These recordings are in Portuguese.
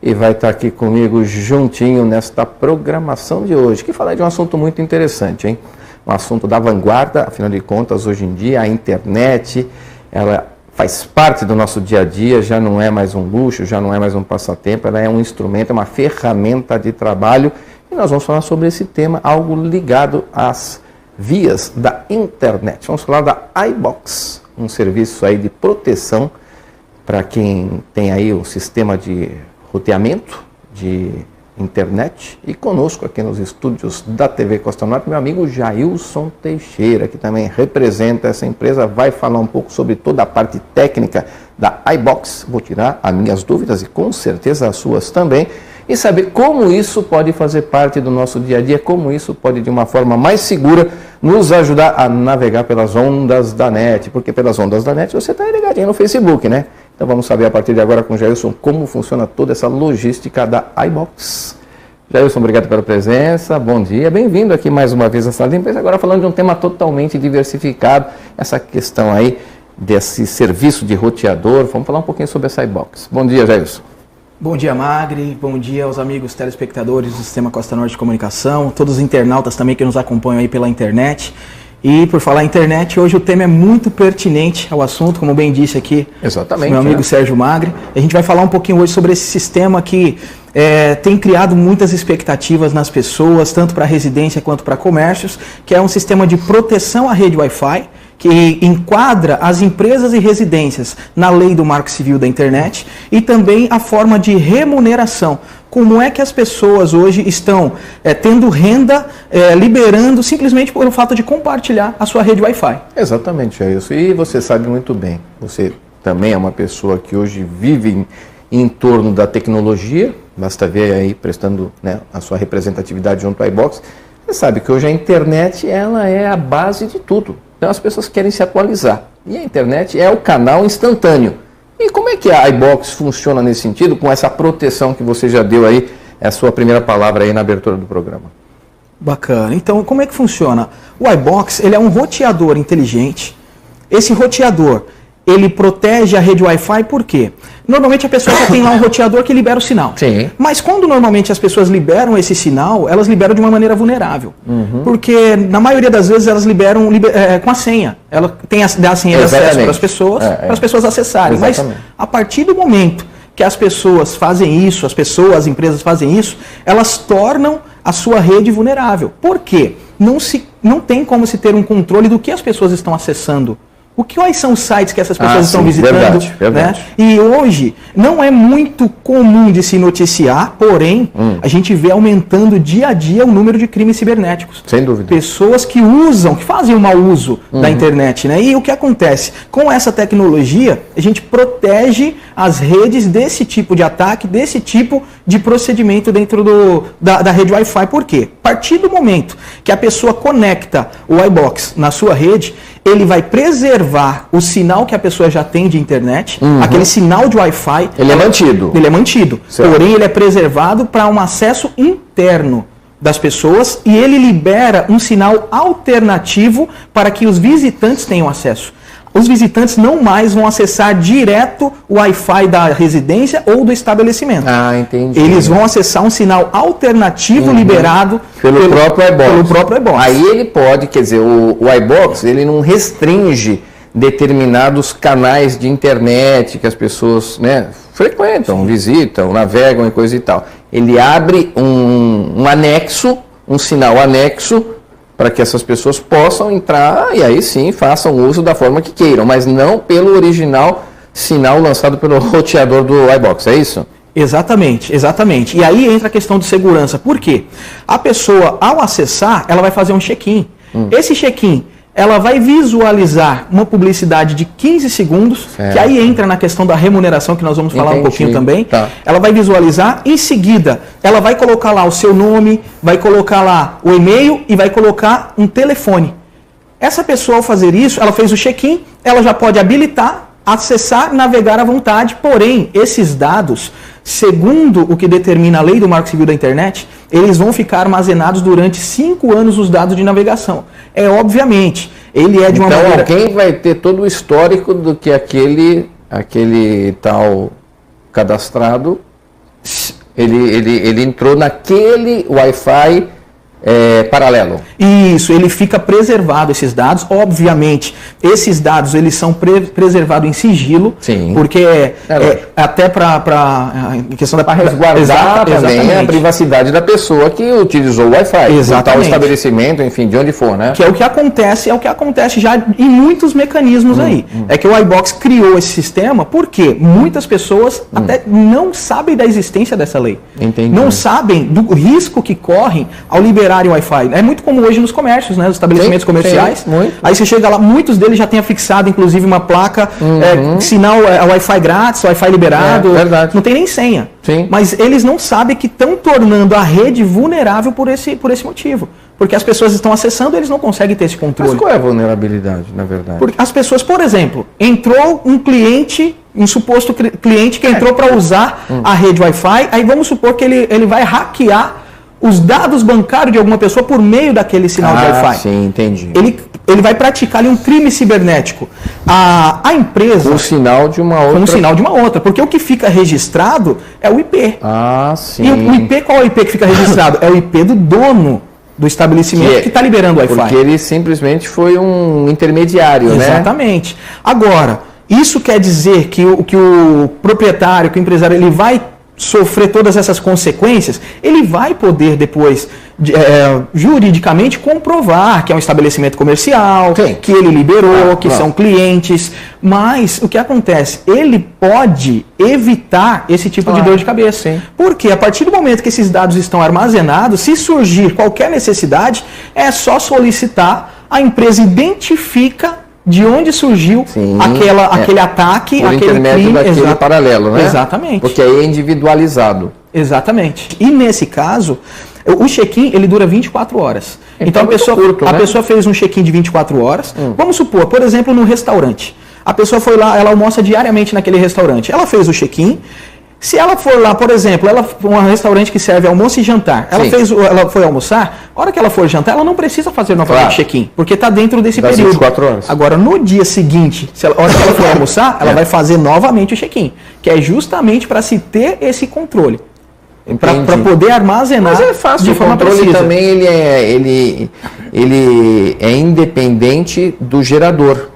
e vai estar aqui comigo juntinho nesta programação de hoje, que fala de um assunto muito interessante, hein? Um assunto da vanguarda, afinal de contas, hoje em dia a internet, ela faz parte do nosso dia a dia, já não é mais um luxo, já não é mais um passatempo, ela é um instrumento, é uma ferramenta de trabalho, e nós vamos falar sobre esse tema, algo ligado às vias da internet. Vamos falar da iBox, um serviço aí de proteção para quem tem aí o sistema de roteamento de internet. E conosco aqui nos estúdios da TV Costa Norte, meu amigo Jailson Teixeira, que também representa essa empresa, vai falar um pouco sobre toda a parte técnica da iBox. Vou tirar as minhas dúvidas e com certeza as suas também, e saber como isso pode fazer parte do nosso dia a dia, como isso pode, de uma forma mais segura, nos ajudar a navegar pelas ondas da net, porque pelas ondas da net você está ligadinho no Facebook, né? Então vamos saber a partir de agora com o Jailson como funciona toda essa logística da iBox. Jailson, obrigado pela presença, bom dia, bem-vindo aqui mais uma vez à Sala de Imprensa, agora falando de um tema totalmente diversificado, essa questão aí desse serviço de roteador. Vamos falar um pouquinho sobre essa iBox. Bom dia, Jailson. Bom dia, Magri, bom dia aos amigos telespectadores do Sistema Costa Norte de Comunicação, todos os internautas também que nos acompanham aí pela internet. E por falar em internet, hoje o tema é muito pertinente ao assunto, como bem disse aqui. Exatamente, meu amigo Sérgio Magri. A gente vai falar um pouquinho hoje sobre esse sistema que tem criado muitas expectativas nas pessoas, tanto para residência quanto para comércios, que é um sistema de proteção à rede Wi-Fi, que enquadra as empresas e residências na lei do Marco Civil da Internet, e também a forma de remuneração. Como é que as pessoas hoje estão tendo renda, liberando simplesmente pelo fato de compartilhar a sua rede Wi-Fi. Exatamente, é isso. E você sabe muito bem, você também é uma pessoa que hoje vive em torno da tecnologia, basta ver aí prestando, né, a sua representatividade junto à iBox, você sabe que hoje a internet ela é a base de tudo. Então as pessoas querem se atualizar. E a internet é o canal instantâneo. E como é que a iBox funciona nesse sentido, com essa proteção que você já deu aí, é a sua primeira palavra aí na abertura do programa? Bacana. Então, como é que funciona? O iBox, ele é um roteador inteligente. Esse roteador, ele protege a rede Wi-Fi por quê? Normalmente a pessoa já tem lá um roteador que libera o sinal. Sim. Mas quando normalmente as pessoas liberam esse sinal, elas liberam de uma maneira vulnerável. Porque na maioria das vezes elas liberam com a senha. Ela tem a senha de acesso para as pessoas acessarem. Exatamente. Mas a partir do momento que as pessoas fazem isso, as empresas fazem isso, elas tornam a sua rede vulnerável. Por quê? Não tem como se ter um controle do que as pessoas estão acessando. Quais são os sites que essas pessoas estão visitando? Verdade. Né? E hoje não é muito comum de se noticiar, porém, a gente vê aumentando dia a dia o número de crimes cibernéticos. Sem dúvida. Pessoas que fazem um mau uso da internet, né? E o que acontece? Com essa tecnologia, a gente protege as redes desse tipo de ataque, desse tipo de procedimento dentro da rede Wi-Fi. Por quê? A partir do momento que a pessoa conecta o iBox na sua rede, ele vai preservar o sinal que a pessoa já tem de internet, aquele sinal de Wi-Fi. Ele é mantido. Ele é mantido. Certo. Porém, ele é preservado para um acesso interno das pessoas e ele libera um sinal alternativo para que os visitantes tenham acesso. Os visitantes não mais vão acessar direto o Wi-Fi da residência ou do estabelecimento. Ah, entendi. Eles vão acessar um sinal alternativo liberado pelo próprio iBox. Aí ele pode, quer dizer, o iBox, ele não restringe determinados canais de internet que as pessoas, né, frequentam, visitam, navegam e coisa e tal. Ele abre um anexo, um sinal anexo, para que essas pessoas possam entrar e aí sim façam uso da forma que queiram, mas não pelo original sinal lançado pelo roteador do iBox, é isso? Exatamente. E aí entra a questão de segurança. Por quê? A pessoa, ao acessar, ela vai fazer um check-in. Esse check-in, ela vai visualizar uma publicidade de 15 segundos, que aí entra na questão da remuneração, que nós vamos falar um pouquinho também. Tá. Ela vai visualizar, em seguida, ela vai colocar lá o seu nome, vai colocar lá o e-mail e vai colocar um telefone. Essa pessoa, ao fazer isso, ela fez o check-in, ela já pode habilitar, acessar, navegar à vontade, porém, esses dados, segundo o que determina a lei do Marco Civil da Internet, eles vão ficar armazenados durante 5 anos os dados de navegação. Obviamente, ele é de uma maneira... Então, alguém vai ter todo o histórico do que aquele tal cadastrado Ele entrou naquele Wi-Fi paralelo. Isso, ele fica preservado, esses dados. Obviamente, esses dados eles são preservados em sigilo. Sim. Porque até para questão da resguardar também a privacidade da pessoa que utilizou o Wi-Fi. Exatamente. O estabelecimento, enfim, de onde for, né? Que é o que acontece já em muitos mecanismos aí. É que o iBox criou esse sistema porque muitas pessoas até não sabem da existência dessa lei. Entendi. Não sabem do risco que correm ao liberarem o Wi-Fi. É muito comum hoje nos comércios, né? Nos estabelecimentos comerciais. Sim, aí você chega lá, muitos deles já têm afixado, inclusive, uma placa, sinal Wi-Fi grátis, Wi-Fi liberado. Verdade. Não tem nem senha. Sim. Mas eles não sabem que estão tornando a rede vulnerável por esse motivo. Porque as pessoas estão acessando e eles não conseguem ter esse controle. Mas qual é a vulnerabilidade, na verdade? Porque as pessoas, por exemplo, entrou um cliente, um suposto cliente que entrou para usar a rede Wi-Fi, aí vamos supor que ele vai hackear os dados bancários de alguma pessoa por meio daquele sinal de Wi-Fi. Sim, entendi. Ele vai praticar ali um crime cibernético. A empresa... Com o sinal de uma outra. Com o sinal de uma outra. Porque o que fica registrado é o IP. Sim. E o IP, qual é o IP que fica registrado? É o IP do dono do estabelecimento que está liberando o Wi-Fi. Porque ele simplesmente foi um intermediário, né? Exatamente. Agora, isso quer dizer que o proprietário, que o empresário, ele vai sofrer todas essas consequências, ele vai poder depois juridicamente comprovar que é um estabelecimento comercial, que ele liberou, que são clientes, mas o que acontece? Ele pode evitar esse tipo de dor de cabeça. Sim. Porque a partir do momento que esses dados estão armazenados, se surgir qualquer necessidade, é só solicitar, a empresa identifica de onde surgiu aquele ataque, por aquele intermédio crime daquele paralelo, né? Exatamente. Porque aí é individualizado. Exatamente. E nesse caso, o check-in ele dura 24 horas. Então a pessoa fez um check-in de 24 horas. Vamos supor, por exemplo, no restaurante. A pessoa foi lá, ela almoça diariamente naquele restaurante. Ela fez o check-in. Se ela for lá, por exemplo, um restaurante que serve almoço e jantar, ela foi almoçar, a hora que ela for jantar, ela não precisa fazer novamente check-in, porque está dentro desse período. 24 horas. Agora, no dia seguinte, a hora que ela for almoçar, ela vai fazer novamente o check-in, que é justamente para se ter esse controle. Para poder armazenar. Mas é fácil, de forma o controle precisa. também ele é independente do gerador.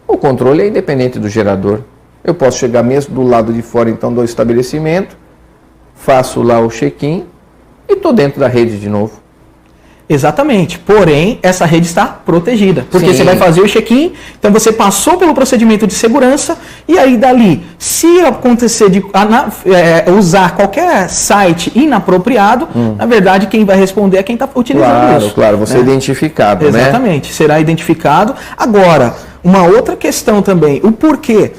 O controle é independente do gerador. Eu posso chegar mesmo do lado de fora então do estabelecimento, faço lá o check-in e estou dentro da rede de novo. Exatamente, porém essa rede está protegida, porque Sim. você vai fazer o check-in, então você passou pelo procedimento de segurança e aí dali, se acontecer de usar qualquer site inapropriado, na verdade quem vai responder é quem está utilizando isso. Claro, você é identificado, Exatamente, né? Será identificado. Agora, uma outra questão também, o porquê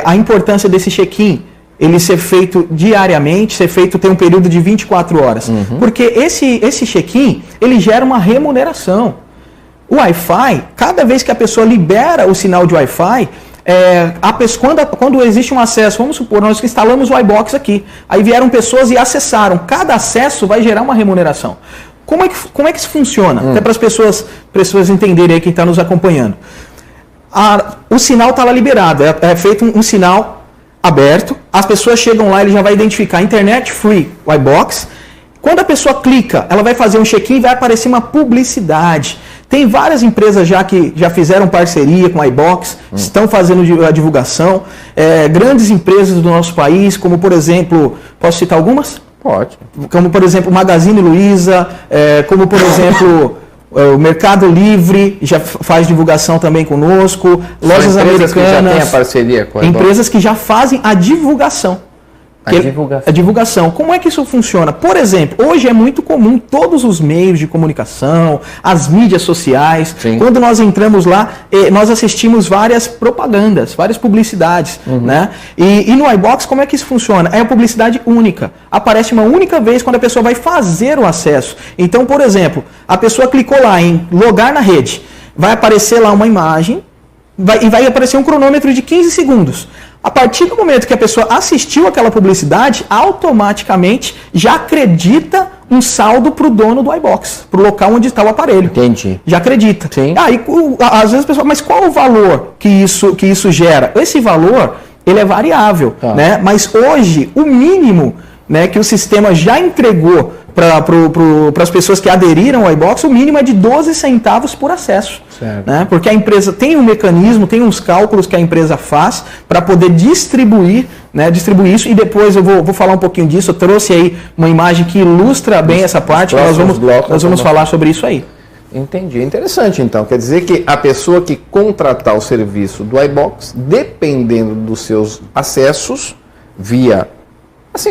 a importância desse check-in, ele ser feito diariamente, ter um período de 24 horas. Porque esse check-in, ele gera uma remuneração. O Wi-Fi, cada vez que a pessoa libera o sinal de Wi-Fi, quando existe um acesso, vamos supor, nós instalamos o iBox aqui, aí vieram pessoas e acessaram. Cada acesso vai gerar uma remuneração. Como é que isso funciona? Até para as pessoas entenderem aí quem está nos acompanhando. O sinal está lá liberado, é feito um sinal aberto, as pessoas chegam lá, ele já vai identificar Internet Free iBox. Quando a pessoa clica, ela vai fazer um check-in e vai aparecer uma publicidade. Tem várias empresas que já fizeram parceria com a iBox, estão fazendo a divulgação. Grandes empresas do nosso país, como por exemplo, posso citar algumas? Pode. Como por exemplo, Magazine Luiza, como por exemplo... O Mercado Livre já faz divulgação também conosco, lojas americanas, que já têm a parceria com a empresas que já fazem a divulgação. A divulgação. Como é que isso funciona? Por exemplo, hoje é muito comum todos os meios de comunicação, as mídias sociais. Sim. Quando nós entramos lá, nós assistimos várias propagandas, várias publicidades. Né? E no iBox, como é que isso funciona? É a publicidade única. Aparece uma única vez quando a pessoa vai fazer o acesso. Então, por exemplo, a pessoa clicou lá em logar na rede. Vai aparecer lá uma imagem e vai aparecer um cronômetro de 15 segundos. A partir do momento que a pessoa assistiu aquela publicidade, automaticamente já acredita um saldo para o dono do iBox, para o local onde está o aparelho. Entendi. Já acredita. Sim. Aí, às vezes a pessoa, mas qual o valor que isso gera? Esse valor ele é variável, né? Mas hoje, o mínimo, né, que o sistema já entregou para as pessoas que aderiram ao iBox, o mínimo é de 12 centavos por acesso. Né? Porque a empresa tem um mecanismo, tem uns cálculos que a empresa faz para poder distribuir isso, e depois eu vou falar um pouquinho disso. Eu trouxe aí uma imagem que ilustra bem essa parte, nós vamos falar sobre isso aí. Entendi. Interessante, então. Quer dizer que a pessoa que contratar o serviço do iBox, dependendo dos seus acessos, via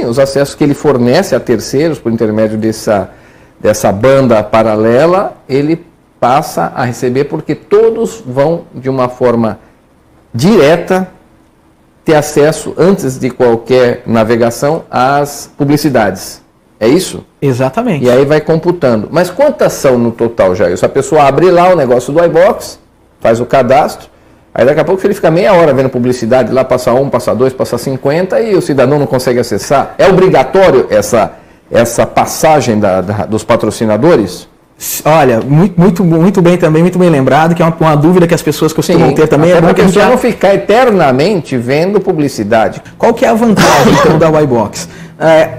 os acessos que ele fornece a terceiros por intermédio dessa banda paralela, ele passa a receber, porque todos vão, de uma forma direta, ter acesso, antes de qualquer navegação, às publicidades. É isso? Exatamente. E aí vai computando. Mas quantas são no total, Jair? Se a pessoa abre lá o negócio do iBox, faz o cadastro, aí daqui a pouco ele fica meia hora vendo publicidade, lá passa 1, passa 2, passa 50 e o cidadão não consegue acessar. É obrigatório essa passagem dos patrocinadores? Olha, muito bem também, muito bem lembrado, que é uma dúvida que as pessoas costumam ter também. É bom que a gente não ficar eternamente vendo publicidade. Qual que é a vantagem então da iBox?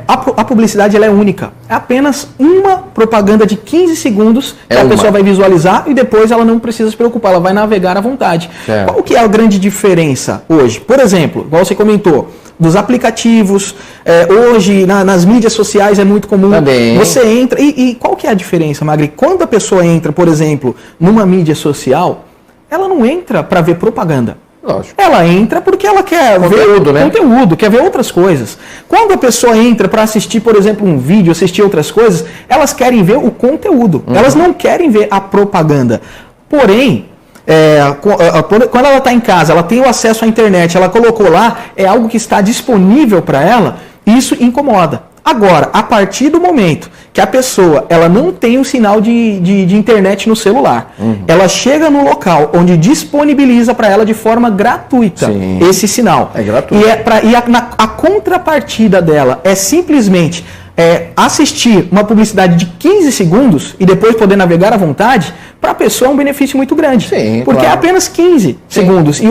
A publicidade ela é única. É apenas uma propaganda de 15 segundos que a pessoa vai visualizar e depois ela não precisa se preocupar, ela vai navegar à vontade. Qual que é a grande diferença hoje? Por exemplo, igual você comentou, dos aplicativos, hoje nas mídias sociais é muito comum. Também. Você entra, e qual que é a diferença, Magri? Quando a pessoa entra, por exemplo, numa mídia social, ela não entra para ver propaganda. Lógico. Ela entra porque ela quer ver conteúdo, quer ver outras coisas. Quando a pessoa entra para assistir, por exemplo, um vídeo, assistir outras coisas, elas querem ver o conteúdo. Elas não querem ver a propaganda. Porém, quando ela está em casa, ela tem o acesso à internet, ela colocou lá, é algo que está disponível para ela, isso incomoda. Agora, a partir do momento que a pessoa ela não tem o sinal de internet no celular, ela chega no local onde disponibiliza para ela de forma gratuita esse sinal. É gratuito. A contrapartida dela é simplesmente assistir uma publicidade de 15 segundos e depois poder navegar à vontade, para a pessoa é um benefício muito grande. Sim, porque claro. é apenas 15 segundos. E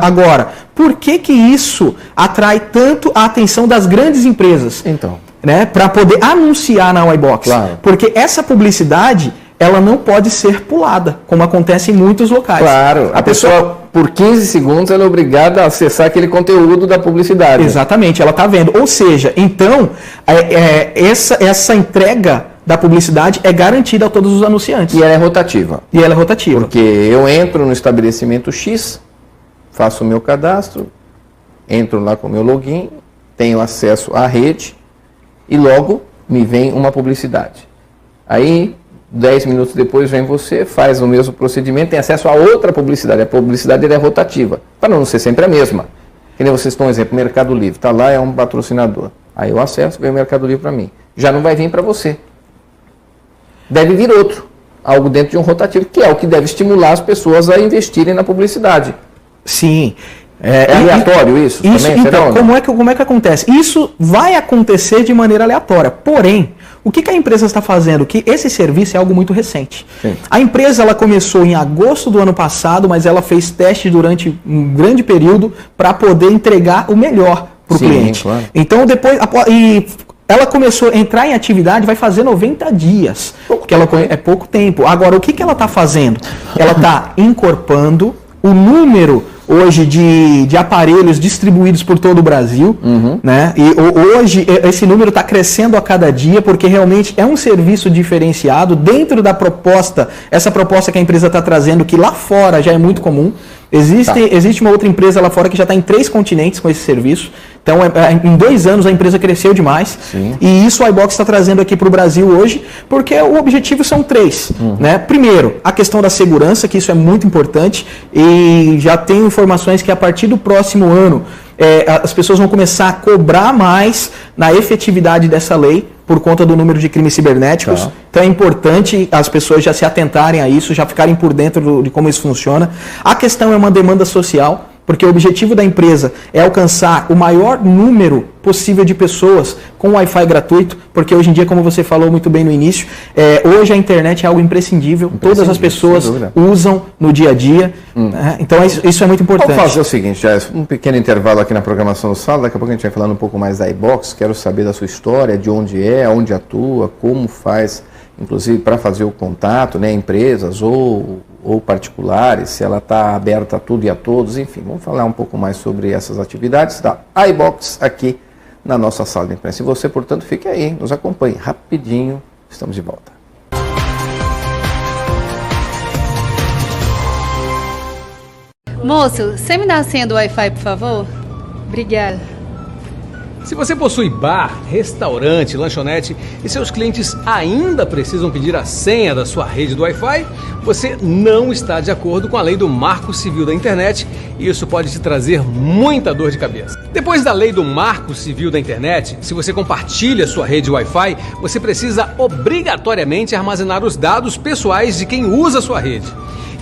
agora, por que isso atrai tanto a atenção das grandes empresas? Então. Né, para poder anunciar na iBox. Claro. Porque essa publicidade, ela não pode ser pulada, como acontece em muitos locais. Claro, a pessoa por 15 segundos ela é obrigada a acessar aquele conteúdo da publicidade. Exatamente, ela está vendo. Ou seja, então, essa entrega da publicidade é garantida a todos os anunciantes. E ela é rotativa. Porque eu entro no estabelecimento X, faço o meu cadastro, entro lá com o meu login, tenho acesso à rede, e logo me vem uma publicidade. Aí, 10 minutos depois, vem você, faz o mesmo procedimento, tem acesso a outra publicidade. A publicidade é rotativa, para não ser sempre a mesma. Que nem vocês estão, exemplo, Mercado Livre. Está lá, é um patrocinador. Aí eu acesso, vem o Mercado Livre para mim. Já não vai vir para você. Deve vir outro. Algo dentro de um rotativo, que é o que deve estimular as pessoas a investirem na publicidade. Sim. É aleatório isso também? Então, como é que acontece? Isso vai acontecer de maneira aleatória. Porém, o que a empresa está fazendo? Que esse serviço é algo muito recente. Sim. A empresa ela começou em agosto do ano passado, mas ela fez testes durante um grande período para poder entregar o melhor para o cliente. Claro. Então, depois... Ela começou a entrar em atividade, vai fazer 90 dias. É pouco tempo. Agora, o que ela está fazendo? Ela está incorporando o número hoje de aparelhos distribuídos por todo o Brasil, né? E hoje esse número está crescendo a cada dia, porque realmente é um serviço diferenciado dentro da proposta, essa proposta que a empresa está trazendo, que lá fora já é muito comum. Existe uma outra empresa lá fora que já está em 3 continentes com esse serviço. Então, em 2 anos a empresa cresceu demais. Sim. E isso a iBox está trazendo aqui para o Brasil hoje, porque o objetivo são 3. Né? Primeiro, a questão da segurança, que isso é muito importante. E já tenho informações que a partir do próximo ano as pessoas vão começar a cobrar mais na efetividade dessa lei por conta do número de crimes cibernéticos. Então é importante as pessoas já se atentarem a isso, já ficarem por dentro de como isso funciona. A questão é uma demanda social. Porque o objetivo da empresa é alcançar o maior número possível de pessoas com Wi-Fi gratuito, porque hoje em dia, como você falou muito bem no início, hoje a internet é algo imprescindível, todas as pessoas usam no dia a dia, né? Então isso é muito importante. Vamos fazer o seguinte, já um pequeno intervalo aqui na programação do Sala, daqui a pouco a gente vai falando um pouco mais da iBox, quero saber da sua história, de onde onde atua, como faz, inclusive para fazer o contato, né, empresas ou particulares, se ela está aberta a tudo e a todos, enfim, vamos falar um pouco mais sobre essas atividades da iBox aqui na nossa sala de imprensa. E você, portanto, fique aí, nos acompanhe rapidinho, estamos de volta. Moço, você me dá a senha do Wi-Fi, por favor? Obrigada. Se você possui bar, restaurante, lanchonete e seus clientes ainda precisam pedir a senha da sua rede do Wi-Fi, você não está de acordo com a lei do Marco Civil da Internet e isso pode te trazer muita dor de cabeça. Depois da lei do Marco Civil da Internet, se você compartilha sua rede Wi-Fi, você precisa obrigatoriamente armazenar os dados pessoais de quem usa a sua rede.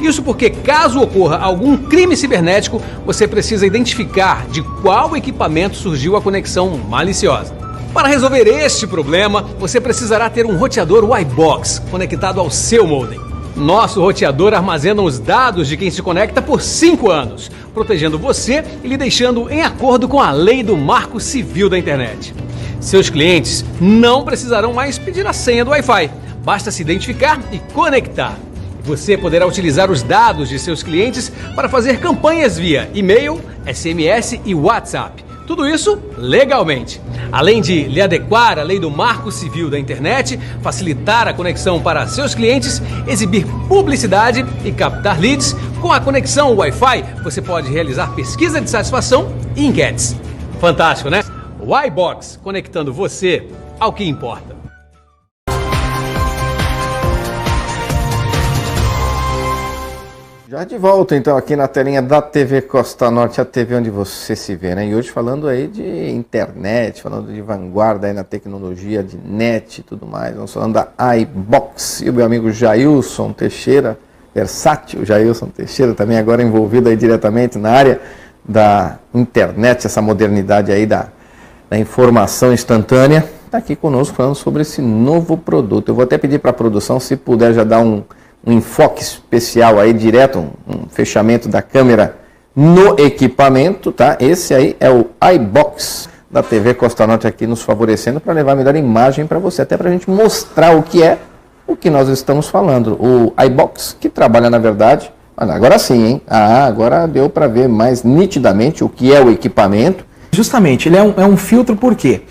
Isso porque, caso ocorra algum crime cibernético, você precisa identificar de qual equipamento surgiu a conexão maliciosa. Para resolver este problema, você precisará ter um roteador iBox conectado ao seu modem. Nosso roteador armazena os dados de quem se conecta por 5 anos, protegendo você e lhe deixando em acordo com a lei do Marco Civil da Internet. Seus clientes não precisarão mais pedir a senha do Wi-Fi, basta se identificar e conectar. Você poderá utilizar os dados de seus clientes para fazer campanhas via e-mail, SMS e WhatsApp. Tudo isso legalmente. Além de lhe adequar à lei do Marco Civil da Internet, facilitar a conexão para seus clientes, exibir publicidade e captar leads, com a conexão Wi-Fi você pode realizar pesquisa de satisfação e enquetes. Fantástico, né? O iBox, conectando você ao que importa. Já de volta, então, aqui na telinha da TV Costa Norte, a TV onde você se vê, né? E hoje falando aí de internet, falando de vanguarda aí na tecnologia, de net e tudo mais. Vamos falando da iBox. E o meu amigo Jailson Teixeira, versátil Jailson Teixeira, também agora envolvido aí diretamente na área da internet, essa modernidade aí da informação instantânea, está aqui conosco falando sobre esse novo produto. Eu vou até pedir para a produção, se puder já dar um enfoque especial aí, direto, um fechamento da câmera no equipamento, tá? Esse aí é o iBox da TV Costa Norte aqui nos favorecendo para levar a melhor imagem para você, até para a gente mostrar o que nós estamos falando. O iBox, que trabalha na verdade, olha, agora sim, hein? Agora deu para ver mais nitidamente o que é o equipamento. Justamente, ele é um filtro por quê?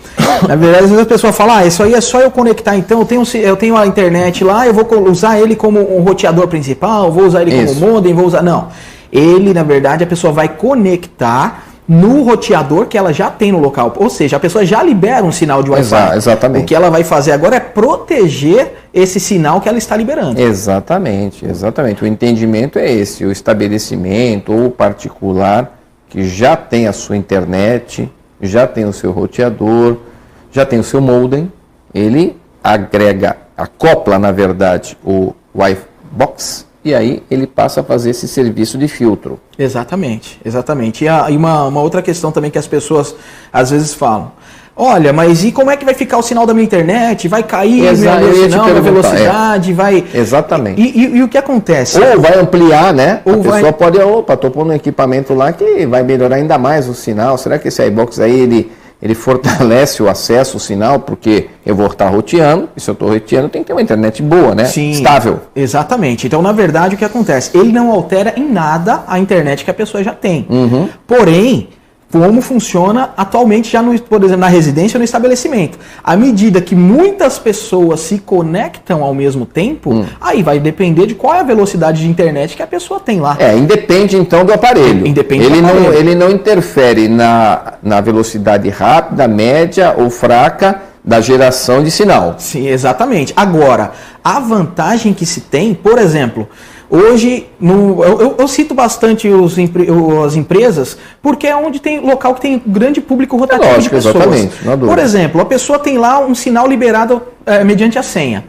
Na verdade, às vezes a pessoa fala, isso aí é só eu conectar, então eu tenho a internet lá, eu vou usar ele como um roteador principal, vou usar ele como modem, vou usar... Não, ele, na verdade, a pessoa vai conectar no roteador que ela já tem no local. Ou seja, a pessoa já libera um sinal de Wi-Fi. Exatamente. O que ela vai fazer agora é proteger esse sinal que ela está liberando. Exatamente. O entendimento é esse, o estabelecimento ou particular que já tem a sua internet, já tem o seu roteador, já tem o seu modem, ele acopla, na verdade, o iBox e aí ele passa a fazer esse serviço de filtro. Exatamente. E uma outra questão também que as pessoas às vezes falam, olha, mas e como é que vai ficar o sinal da minha internet? Vai cair meu sinal, a velocidade, vai... Exatamente. E o que acontece? Ou vai ampliar, né? A pessoa pode, estou pondo um equipamento lá que vai melhorar ainda mais o sinal. Será que esse iBox aí, ele fortalece o acesso, o sinal? Porque eu vou estar roteando, e se eu estou roteando, tem que ter uma internet boa, né? Sim, estável. Exatamente. Então, na verdade, o que acontece? Ele não altera em nada a internet que a pessoa já tem. Porém, como funciona atualmente já, por exemplo, na residência ou no estabelecimento. À medida que muitas pessoas se conectam ao mesmo tempo, aí vai depender de qual é a velocidade de internet que a pessoa tem lá. Independe então do aparelho. Ele não interfere na velocidade rápida, média ou fraca da geração de sinal. Sim, exatamente. Agora, a vantagem que se tem, por exemplo... Hoje, eu cito bastante as empresas, porque é onde tem local que tem grande público rotativo de pessoas. Exatamente, por exemplo, a pessoa tem lá um sinal liberado mediante a senha.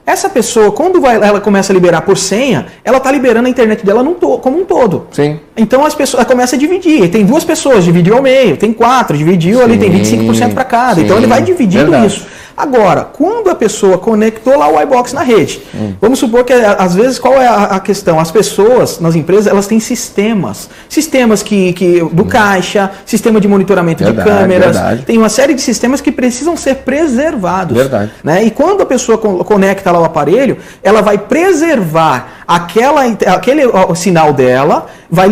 Essa pessoa, quando ela começa a liberar por senha, ela está liberando a internet dela como um todo. Sim. Então as pessoas começam a dividir. Tem 2 pessoas, dividiu ao meio. Tem 4, dividiu ali, tem 25% para cada. Então ele vai dividindo isso. Agora, quando a pessoa conectou lá o iBox na rede, vamos supor que às vezes qual é a questão? As pessoas nas empresas, elas têm sistemas do caixa, sistema de monitoramento de câmeras, tem uma série de sistemas que precisam ser preservados. Né? E quando a pessoa conecta lá o aparelho, ela vai preservar aquele sinal dela, vai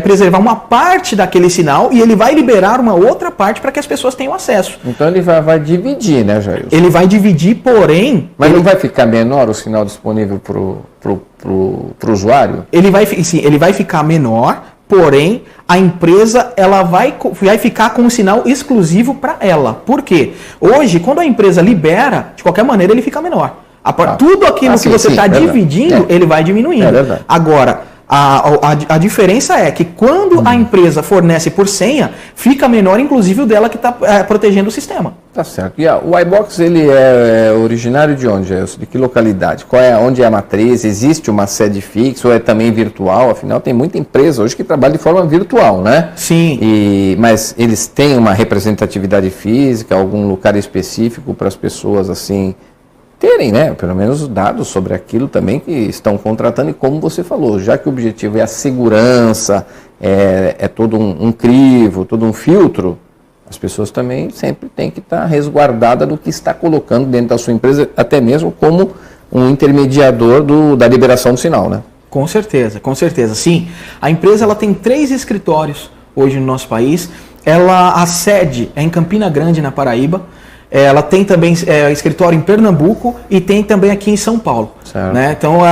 preservar uma parte daquele sinal e ele vai liberar uma outra parte para que as pessoas tenham acesso. Então ele vai dividir, né, Jailson? Ele vai dividir, porém... Mas não vai ficar menor o sinal disponível pro usuário? Ele vai ficar menor, porém a empresa ela vai ficar com um sinal exclusivo para ela. Por quê? Hoje, quando a empresa libera, de qualquer maneira ele fica menor. Tudo aquilo que você está dividindo, ele vai diminuindo. Agora, a diferença é que quando a empresa fornece por senha, fica menor, inclusive o dela que está protegendo o sistema. Tá certo. E o iBox, ele é originário de onde, Gelson? De que localidade? Onde é a matriz? Existe uma sede fixa ou é também virtual? Afinal, tem muita empresa hoje que trabalha de forma virtual, né? Sim. Mas eles têm uma representatividade física, algum lugar específico para as pessoas, assim, terem, né, pelo menos dados sobre aquilo também que estão contratando e como você falou, já que o objetivo é a segurança, é todo um crivo, todo um filtro, as pessoas também sempre têm que estar resguardadas do que está colocando dentro da sua empresa, até mesmo como um intermediador da liberação do sinal, né? Com certeza, sim. A empresa ela tem 3 escritórios hoje no nosso país, a sede é em Campina Grande, na Paraíba. Ela tem também escritório em Pernambuco e tem também aqui em São Paulo. Né? Então,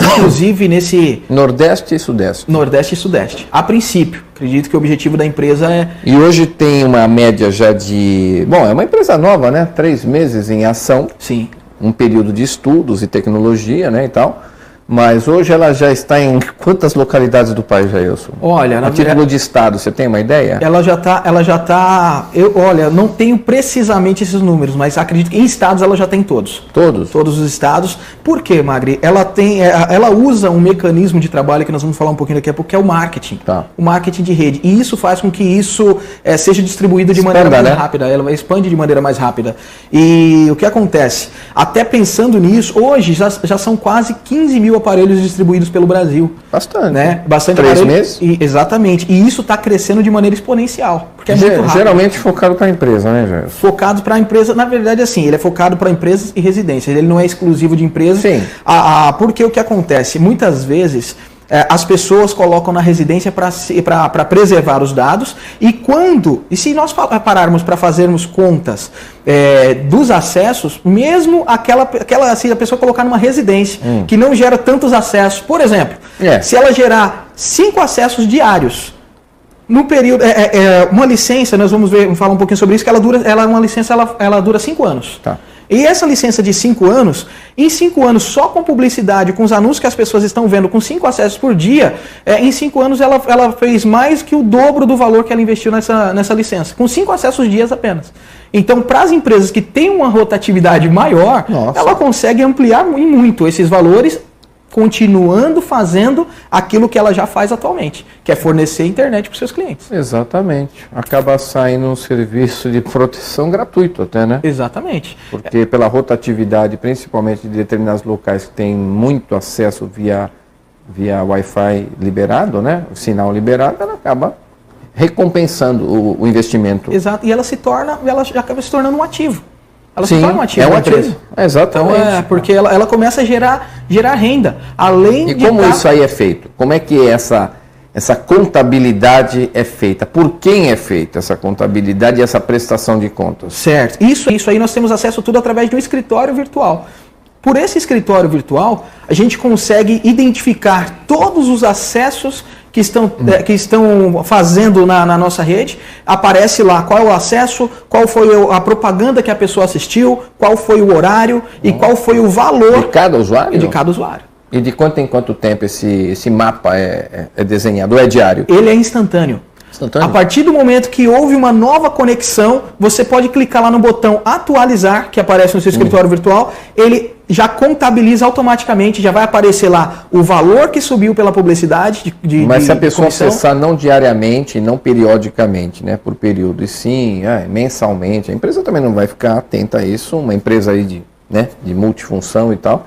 inclusive nesse... Nordeste e Sudeste. Nordeste e Sudeste. A princípio, acredito que o objetivo da empresa é... E hoje tem uma média já de... Bom, é uma empresa nova, né? 3 meses em ação. Sim. Um período de estudos e tecnologia, né, e tal. Mas hoje ela já está em quantas localidades do país, Jailson? Olha, a título de estado, você tem uma ideia? Ela já está. Olha, não tenho precisamente esses números, mas acredito que em estados ela já tem todos. Todos? Todos os estados. Por quê, Magri? Ela usa um mecanismo de trabalho que nós vamos falar um pouquinho daqui a pouco, que é o marketing. Tá. O marketing de rede. E isso faz com que isso seja distribuído de maneira mais rápida. Ela expande de maneira mais rápida. E o que acontece? Até pensando nisso, hoje já são quase 15 mil aparelhos distribuídos pelo Brasil. Bastante. Né? Bastante 3 aparelhos. meses? Exatamente. E isso está crescendo de maneira exponencial. Porque é muito rápido. Geralmente focado para a empresa, né, Jair? Focado para a empresa, na verdade, assim, ele é focado para empresas e residências. Ele não é exclusivo de empresas. Sim. Porque o que acontece? Muitas vezes... as pessoas colocam na residência para preservar os dados e se nós pararmos para fazermos contas dos acessos, mesmo se a pessoa colocar numa residência que não gera tantos acessos, por exemplo, se ela gerar 5 acessos diários, no período, uma licença, nós vamos falar um pouquinho sobre isso, que uma licença ela dura 5 anos. Tá. E essa licença de 5 anos, em 5 anos, só com publicidade, com os anúncios que as pessoas estão vendo, com 5 acessos por dia, em 5 anos ela fez mais que o dobro do valor que ela investiu nessa licença, com 5 acessos dias apenas. Então, para as empresas que têm uma rotatividade maior, ela consegue ampliar muito esses valores, continuando fazendo aquilo que ela já faz atualmente, que é fornecer internet para os seus clientes. Exatamente. Acaba saindo um serviço de proteção gratuito até, né? Exatamente. Porque pela rotatividade, principalmente de determinados locais que têm muito acesso via Wi-Fi liberado, né? O sinal liberado, ela acaba recompensando o investimento. Exato. E ela já acaba se tornando um ativo. Ela Sim, se torna um ativo da empresa. Exatamente. Então, porque ela começa a gerar renda. E como isso aí é feito? Como é que essa contabilidade é feita? Por quem é feita essa contabilidade e essa prestação de contas? Certo. Isso aí nós temos acesso tudo através de um escritório virtual. Por esse escritório virtual, a gente consegue identificar todos os acessos que estão fazendo na nossa rede. Aparece lá qual é o acesso, qual foi a propaganda que a pessoa assistiu, qual foi o horário e qual foi o valor de cada usuário? De cada usuário. E de quanto em quanto tempo esse mapa é desenhado? Ou é diário? Ele é instantâneo. Instantâneo. A partir do momento que houve uma nova conexão, você pode clicar lá no botão atualizar, que aparece no seu escritório virtual, ele já contabiliza automaticamente, já vai aparecer lá o valor que subiu pela publicidade Mas se a pessoa comissão, acessar não diariamente, não periodicamente, né, por período, e sim mensalmente, a empresa também não vai ficar atenta a isso, uma empresa aí de multifunção e tal,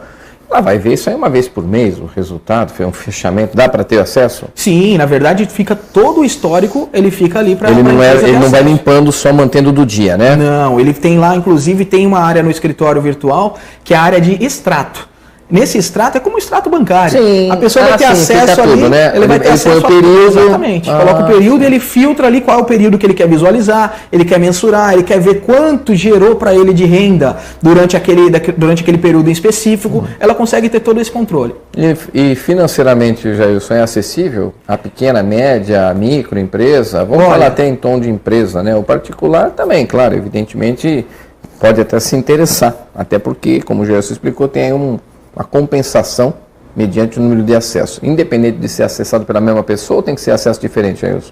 ela vai ver isso aí uma vez por mês, o resultado, foi um fechamento, dá para ter acesso? Sim, na verdade fica todo o histórico, ele fica ali para ele não vai limpando só mantendo do dia, né? Não, ele tem lá, inclusive tem uma área no escritório virtual que é a área de extrato. Nesse extrato é como um extrato bancário. Sim. A pessoa vai ter acesso ali, tudo, né? ele vai ter acesso põe o período. Exatamente. Coloca o período e ele filtra ali qual é o período que ele quer visualizar, ele quer mensurar, ele quer ver quanto gerou para ele de renda durante aquele período em específico. Ela consegue ter todo esse controle. E financeiramente, Jailson, é acessível? A pequena, média, a microempresa? Vamos falar até em tom de empresa, né? O particular também, claro, evidentemente pode até se interessar. Até porque, como o Jailson explicou, tem aí uma compensação mediante o número de acesso. Independente de ser acessado pela mesma pessoa, ou tem que ser acesso diferente, Jailson,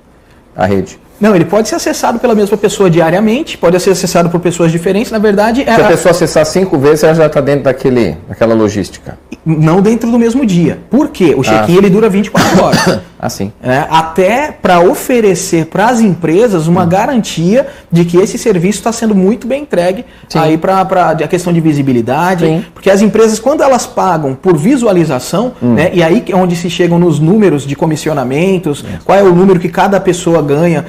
a rede? Não, ele pode ser acessado pela mesma pessoa diariamente, pode ser acessado por pessoas diferentes. Na verdade, se a pessoa acessar 5 vezes, ela já está dentro daquela logística. Não dentro do mesmo dia. Por quê? O check-in ele dura 24 horas. Assim. Até para oferecer para as empresas uma garantia de que esse serviço está sendo muito bem entregue. Sim. Aí para a questão de visibilidade. Sim. Porque as empresas, quando elas pagam por visualização, né, e aí é onde se chegam nos números de comissionamentos, qual é o número que cada pessoa ganha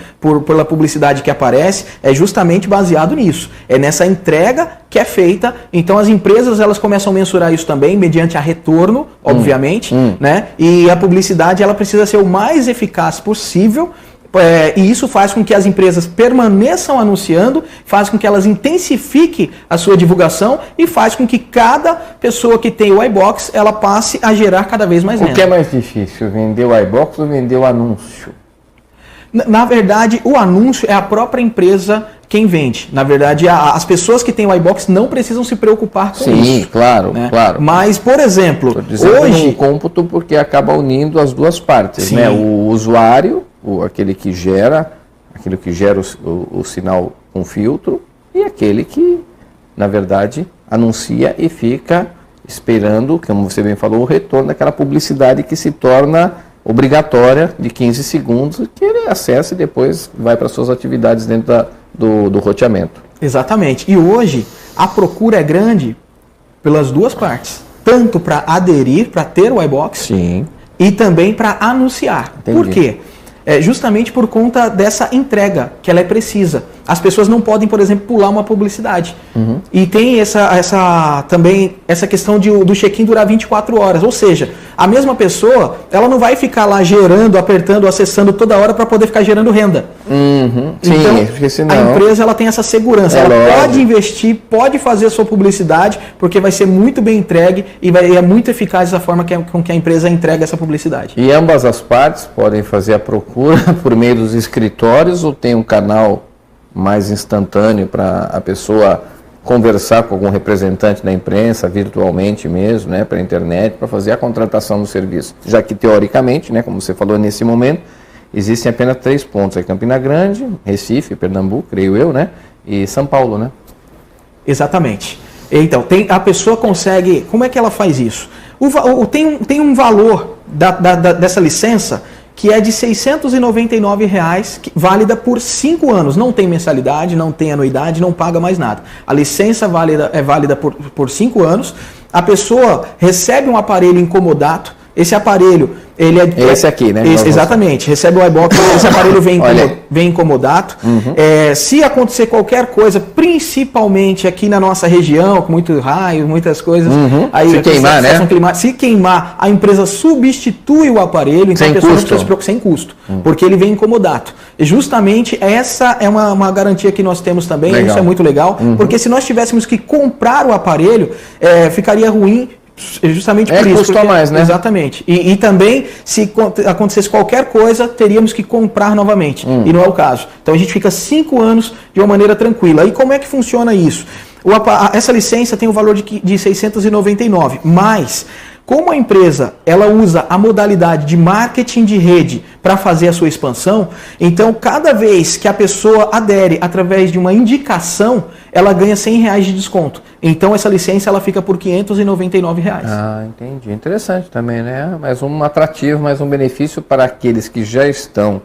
pela publicidade que aparece, é justamente baseado nisso. É nessa entrega que é feita. Então as empresas elas começam a mensurar isso também mediante a retorno, obviamente, né? E a publicidade ela precisa ser o mais eficaz possível. E isso faz com que as empresas permaneçam anunciando, faz com que elas intensifiquem a sua divulgação e faz com que cada pessoa que tem o iBox ela passe a gerar cada vez mais renda. O que é mais difícil, vender o iBox ou vender o anúncio? Na verdade, o anúncio é a própria empresa quem vende. Na verdade, as pessoas que têm o iBox não precisam se preocupar com isso. Sim, claro, né? Claro. Mas, por exemplo, hoje... um cômputo porque acaba unindo as duas partes, né? O usuário, aquele que gera o sinal com filtro, e aquele que, na verdade, anuncia e fica esperando, como você bem falou, o retorno daquela publicidade que se torna obrigatória de 15 segundos, que ele acessa e depois vai para suas atividades dentro do roteamento. Exatamente. E hoje a procura é grande pelas duas partes. Tanto para aderir, para ter o iBox, sim, e também para anunciar. Entendi. Por quê? Justamente por conta dessa entrega, que ela é precisa. As pessoas não podem, por exemplo, pular uma publicidade. E tem também essa questão do check-in durar 24 horas. Ou seja, a mesma pessoa, ela não vai ficar lá gerando, apertando, acessando toda hora para poder ficar gerando renda. Então, sim, porque senão... a empresa ela tem essa segurança. Ela pode investir, pode fazer a sua publicidade, porque vai ser muito bem entregue e é muito eficaz essa forma com que a empresa entrega essa publicidade. E ambas as partes podem fazer a procura por meio dos escritórios ou tem um canal mais instantâneo para a pessoa conversar com algum representante da imprensa, virtualmente mesmo, né, para a internet, para fazer a contratação do serviço. Já que, teoricamente, né, como você falou nesse momento, existem apenas 3 pontos, Campina Grande, Recife, Pernambuco, creio eu, né, e São Paulo, né? Exatamente. Então, a pessoa consegue... Como é que ela faz isso? Tem um valor dessa licença que é de R$ 699, válida por 5 anos. Não tem mensalidade, não tem anuidade, não paga mais nada. A licença é válida por 5 anos. A pessoa recebe um aparelho incomodato. Esse aparelho, ele é... Esse aqui, né? Exatamente. Recebe o iBox, esse aparelho vem incomodado. Se acontecer qualquer coisa, principalmente aqui na nossa região, com muito raio, muitas coisas... Aí, se queimar, né? Se queimar, a empresa substitui o aparelho, então sem a pessoa custo. Não precisa se preocupar, sem custo, porque ele vem incomodado. E justamente essa é uma garantia que nós temos também, legal. Isso é muito legal, porque se nós tivéssemos que comprar o aparelho, ficaria ruim, justamente por isso. Custa mais, né? Exatamente. E também, se acontecesse qualquer coisa, teríamos que comprar novamente. E não é o caso. Então a gente fica 5 anos de uma maneira tranquila. E como é que funciona isso? Essa licença tem o valor de R$ 699, mas... Como a empresa ela usa a modalidade de marketing de rede para fazer a sua expansão. Então, cada vez que a pessoa adere através de uma indicação, ela ganha R$100 de desconto. Então, essa licença ela fica por R$599. Ah, entendi. Interessante também, né? Mais um atrativo, mais um benefício para aqueles que já estão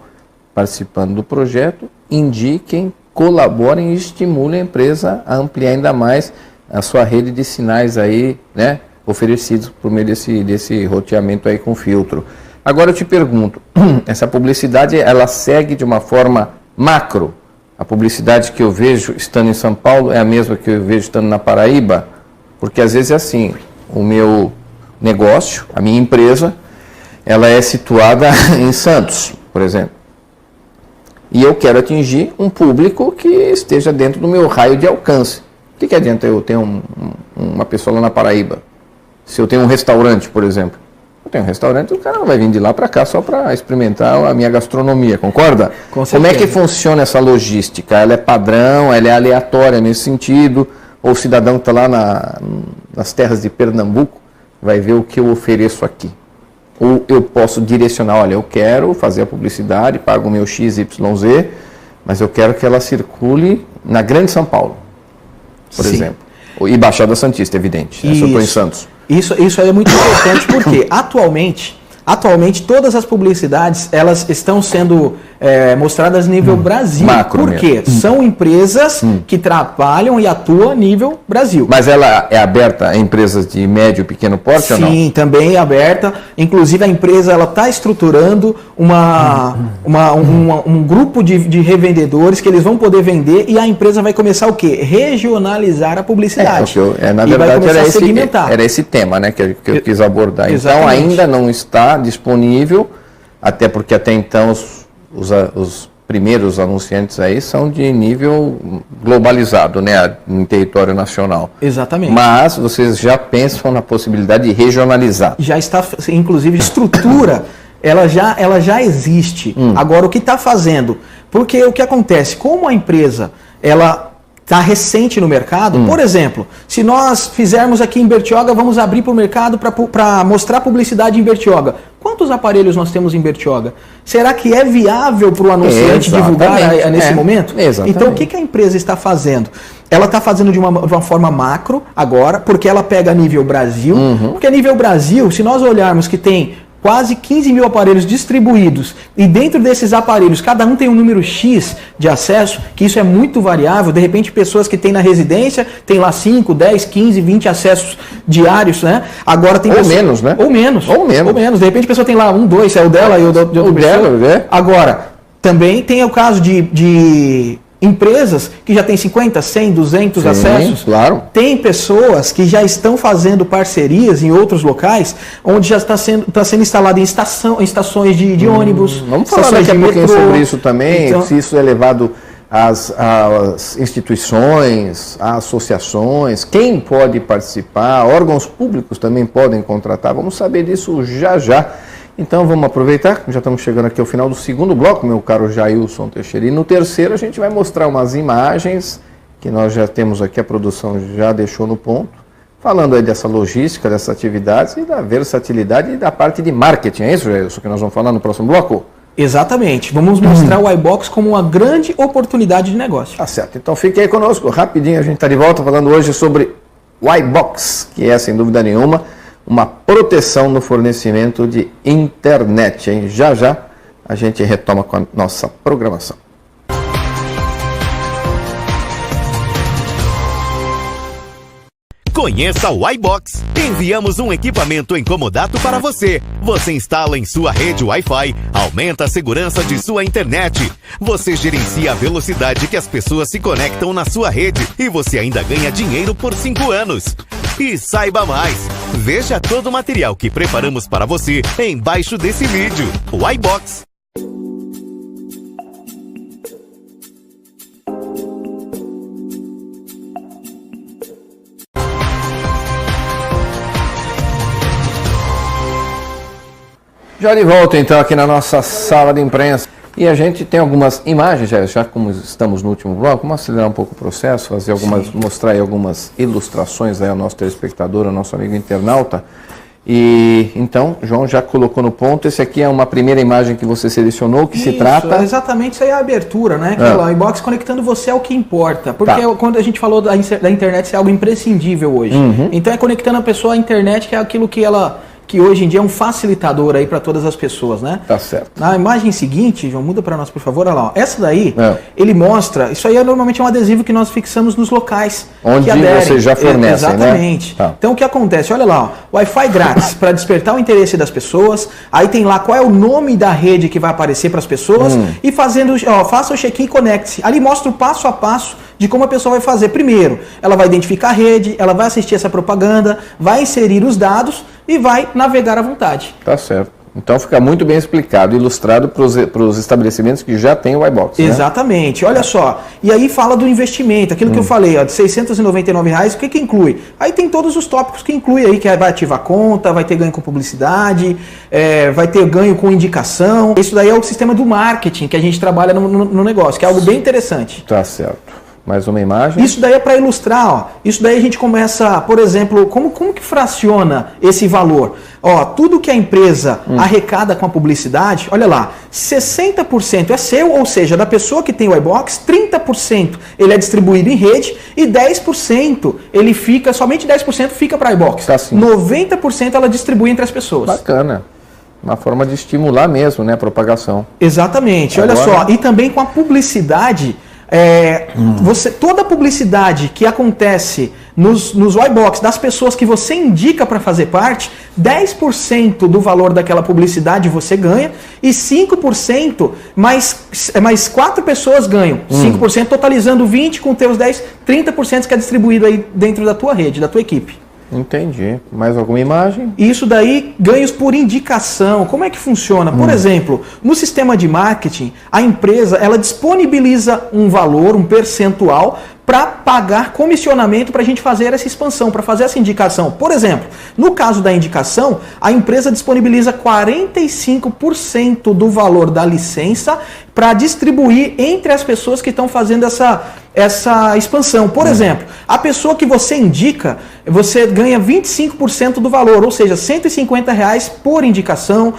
participando do projeto, indiquem, colaborem e estimulem a empresa a ampliar ainda mais a sua rede de sinais aí, né, oferecidos por meio desse roteamento aí com filtro. Agora eu te pergunto, essa publicidade ela segue de uma forma macro? A publicidade que eu vejo estando em São Paulo é a mesma que eu vejo estando na Paraíba? Porque às vezes é assim, o meu negócio, a minha empresa, ela é situada em Santos, por exemplo. E eu quero atingir um público que esteja dentro do meu raio de alcance. O que adianta eu ter uma pessoa lá na Paraíba? Se eu tenho um restaurante, por exemplo. Eu tenho um restaurante, o cara não vai vir de lá para cá só para experimentar a minha gastronomia, concorda? Com certeza. Como é que funciona essa logística? Ela é padrão, ela é aleatória nesse sentido? Ou o cidadão que está lá nas terras de Pernambuco vai ver o que eu ofereço aqui? Ou eu posso direcionar, olha, eu quero fazer a publicidade, pago o meu XYZ, mas eu quero que ela circule na Grande São Paulo, por exemplo. E Baixada Santista, evidente. Eu estou em Santos. Isso aí é muito importante porque atualmente todas as publicidades elas estão sendo mostradas nível Brasil. Macro Por quê? São empresas que trabalham e atuam a nível Brasil. Mas ela é aberta a empresas de médio e pequeno porte ou não? Sim, também é aberta. Inclusive a empresa está estruturando um grupo de revendedores que eles vão poder vender e a empresa vai começar o quê? Regionalizar a publicidade. Na verdade era esse tema, né, que eu quis abordar. Exatamente. Então ainda não está disponível, até porque até então os primeiros anunciantes aí são de nível globalizado, né, em território nacional. Exatamente. Mas vocês já pensam na possibilidade de regionalizar? Já está, inclusive, estrutura, ela já existe. Agora, o que está fazendo? Porque o que acontece? Como a empresa, ela está recente no mercado, por exemplo, se nós fizermos aqui em Bertioga, vamos abrir para o mercado para mostrar publicidade em Bertioga. Quantos aparelhos nós temos em Bertioga? Será que é viável para o anunciante divulgar nesse momento? Exatamente. Então, o que a empresa está fazendo? Ela está fazendo de uma forma macro agora, porque ela pega a nível Brasil. Porque a nível Brasil, se nós olharmos que tem quase 15 mil aparelhos distribuídos e dentro desses aparelhos cada um tem um número X de acesso, que isso é muito variável, de repente pessoas que têm na residência tem lá 5, 10, 15, 20 acessos diários, né? Agora tem ou menos, né? Ou menos, de repente a pessoa tem lá 1, 2, é o dela e o de outra pessoa. Agora, também tem o caso de empresas que já têm 50, 100, 200 acessos. Claro. Tem pessoas que já estão fazendo parcerias em outros locais, onde já está sendo instalado em estações de ônibus. Vamos falar daqui a pouquinho sobre isso também, então, se isso é levado às instituições, às associações, quem pode participar, órgãos públicos também podem contratar. Vamos saber disso já já. Então vamos aproveitar, já estamos chegando aqui ao final do segundo bloco, meu caro Jailson Teixeira. E no terceiro a gente vai mostrar umas imagens que nós já temos aqui, a produção já deixou no ponto, falando aí dessa logística, dessas atividades e da versatilidade e da parte de marketing. É isso, Jailson, que nós vamos falar no próximo bloco? Exatamente. Vamos mostrar o iBox como uma grande oportunidade de negócio. Tá certo. Então fique aí conosco. Rapidinho a gente está de volta falando hoje sobre o iBox, que é, sem dúvida nenhuma, uma proteção no fornecimento de internet, hein? Já já a gente retoma com a nossa programação. Conheça o iBox. Enviamos um equipamento incomodato para você. Você instala em sua rede Wi-Fi, aumenta a segurança de sua internet. Você gerencia a velocidade que as pessoas se conectam na sua rede e você ainda ganha dinheiro por 5 anos. E saiba mais. Veja todo o material que preparamos para você embaixo desse vídeo. O iBox. Já de volta então aqui na nossa sala de imprensa. E a gente tem algumas imagens, já como estamos no último bloco, vamos acelerar um pouco o processo, fazer mostrar aí algumas ilustrações aí ao nosso telespectador, ao nosso amigo internauta. E então, João já colocou no ponto, esse aqui é uma primeira imagem que você selecionou, que se trata... Exatamente, isso aí é a abertura, né? Que é o iBox conectando você ao que importa. Porque quando a gente falou da internet, isso é algo imprescindível hoje. Então é conectando a pessoa à internet, que é aquilo que hoje em dia é um facilitador aí para todas as pessoas, né? Tá certo. Na imagem seguinte, João, muda para nós, por favor, olha lá. Ó. Essa daí, ele mostra, isso aí normalmente é um adesivo que nós fixamos nos locais. Onde vocês já fornecem, exatamente. Né? Tá. Então o que acontece? Olha lá, ó, Wi-Fi grátis para despertar o interesse das pessoas. Aí tem lá qual é o nome da rede que vai aparecer para as pessoas e fazendo, ó, faça o check-in e conecte-se. Ali mostra o passo a passo de como a pessoa vai fazer. Primeiro, ela vai identificar a rede, ela vai assistir essa propaganda, vai inserir os dados e vai navegar à vontade. Tá certo. Então fica muito bem explicado, ilustrado para os estabelecimentos que já têm o iBox. Exatamente. Né? Olha só. E aí fala do investimento, aquilo que eu falei, ó, de R$ 699, o que inclui? Aí tem todos os tópicos que inclui aí, que vai ativar a conta, vai ter ganho com publicidade, vai ter ganho com indicação. Isso daí é o sistema do marketing que a gente trabalha no negócio, que é algo bem interessante. Tá certo. Mais uma imagem. Isso daí é para ilustrar, ó. Isso daí a gente começa, por exemplo, como que fraciona esse valor? Ó, tudo que a empresa arrecada com a publicidade, olha lá, 60% é seu, ou seja, da pessoa que tem o iBox, 30% ele é distribuído em rede e 10% ele fica, somente 10% fica para a iBox. Tá, sim. 90% ela distribui entre as pessoas. Bacana. Uma forma de estimular mesmo, né, a propagação. Exatamente. Agora... Olha só, e também com a publicidade... toda a publicidade que acontece nos iBox das pessoas que você indica para fazer parte, 10% do valor daquela publicidade você ganha e 5% mais 4 pessoas ganham. 5% totalizando 20 com teus 10, 30% que é distribuído aí dentro da tua rede, da tua equipe. Entendi. Mais alguma imagem? Isso daí, ganhos por indicação. Como é que funciona? Por exemplo, no sistema de marketing, a empresa ela disponibiliza um valor, um percentual, para pagar comissionamento para a gente fazer essa expansão, para fazer essa indicação. Por exemplo, no caso da indicação, a empresa disponibiliza 45% do valor da licença para distribuir entre as pessoas que estão fazendo essa expansão. Por exemplo, a pessoa que você indica, você ganha 25% do valor, ou seja, R$150 por indicação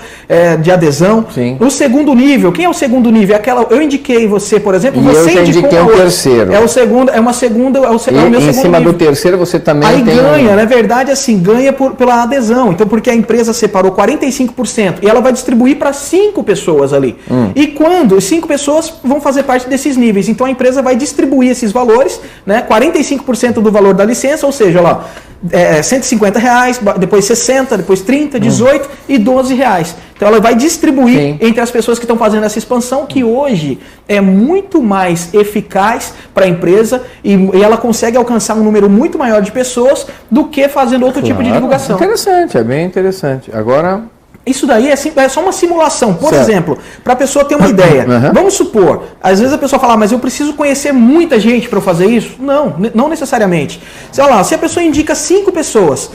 de adesão. Sim. O segundo nível, quem é o segundo nível? Eu indiquei você, por exemplo, e você eu já indiquei o terceiro. É o segundo, é o meu segundo em cima nível. do terceiro você também aí tem... ganha, na verdade, assim, ganha pela adesão. Então, porque a empresa separou 45% e ela vai distribuir para 5 pessoas ali. E quando 5 pessoas vão fazer parte desses níveis, então a empresa vai distribuir esses valores, né? 45% do valor da licença, ou seja, lá, R$150, depois 60, depois 30, 18 e R$12. Então ela vai distribuir entre as pessoas que estão fazendo essa expansão, que hoje é muito mais eficaz para a empresa e ela consegue alcançar um número muito maior de pessoas do que fazendo outro tipo de divulgação. Interessante, é bem interessante. Agora... Isso daí é só uma simulação. Por exemplo, para a pessoa ter uma ideia. Vamos supor, às vezes a pessoa fala, mas eu preciso conhecer muita gente para eu fazer isso. Não necessariamente. Olha lá, se a pessoa indica 5 pessoas,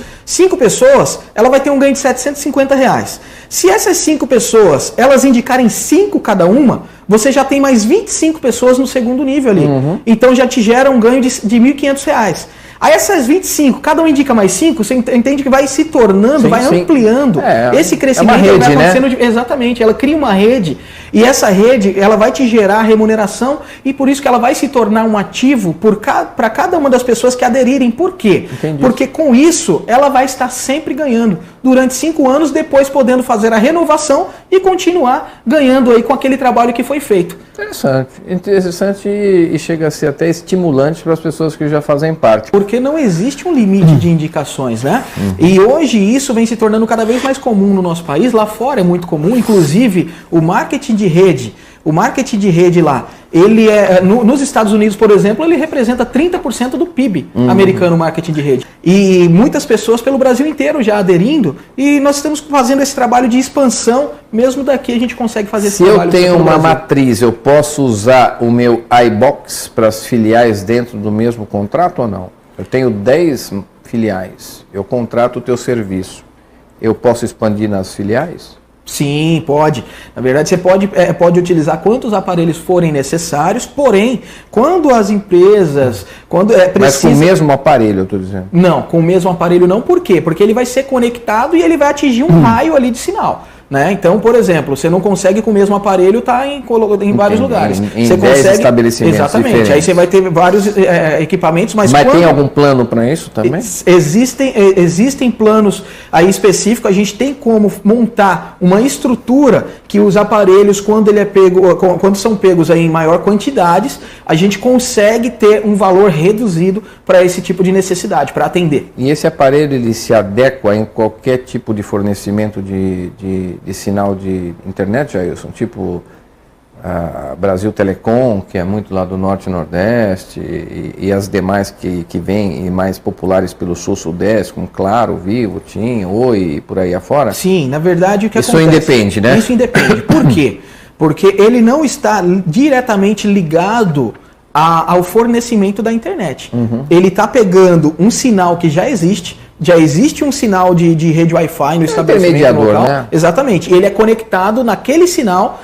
ela vai ter um ganho de R$750. Se essas 5 pessoas, elas indicarem 5 cada uma, você já tem mais 25 pessoas no segundo nível ali. Então já te gera um ganho de R$1.500. Aí essas 25, cada um indica mais 5, você entende que vai se tornando, vai ampliando. Esse crescimento é uma rede, vai acontecendo, né? Exatamente, ela cria uma rede e essa rede ela vai te gerar remuneração e por isso que ela vai se tornar um ativo para cada uma das pessoas que aderirem. Por quê? Entendi. Porque com isso ela vai estar sempre ganhando durante 5 anos, depois podendo fazer a renovação e continuar ganhando aí com aquele trabalho que foi feito. Interessante e chega a ser até estimulante para as pessoas que já fazem parte. Porque não existe um limite de indicações, né? E hoje isso vem se tornando cada vez mais comum no nosso país, lá fora é muito comum, inclusive o marketing de rede. O marketing de rede lá, ele nos Estados Unidos, por exemplo, ele representa 30% do PIB americano, o marketing de rede. E muitas pessoas pelo Brasil inteiro já aderindo, e nós estamos fazendo esse trabalho de expansão, mesmo daqui a gente consegue fazer esse trabalho. Se eu tenho uma matriz, eu posso usar o meu iBox para as filiais dentro do mesmo contrato ou não? Eu tenho 10 filiais, eu contrato o teu serviço. Eu posso expandir nas filiais? Sim, pode. Na verdade, você pode utilizar quantos aparelhos forem necessários, porém, quando as empresas... Mas com o mesmo aparelho, eu estou dizendo. Não, com o mesmo aparelho não. Por quê? Porque ele vai ser conectado e ele vai atingir um raio ali de sinal. Né? Então, por exemplo, você não consegue com o mesmo aparelho estar em vários lugares. Em você 10 consegue estabelecimentos exatamente. diferentes. Aí você vai ter vários equipamentos, mas tem algum plano para isso também? Existem planos aí específicos. A gente tem como montar uma estrutura que os aparelhos, quando são pegos aí em maior quantidades, a gente consegue ter um valor reduzido para esse tipo de necessidade, para atender. E esse aparelho ele se adequa em qualquer tipo de fornecimento de sinal de internet, Jailson? Tipo a Brasil Telecom, que é muito lá do Norte e Nordeste, e as demais que vêm e mais populares pelo Sul-Sudeste, como Claro, Vivo, TIM, Oi e por aí afora? Sim, na verdade o que isso acontece... Isso independe, né? Isso independe. Por quê? Porque ele não está diretamente ligado ao fornecimento da internet. Ele está pegando um sinal que já existe um sinal de rede Wi-Fi no estabelecimento local. Né? Exatamente. Ele é conectado naquele sinal,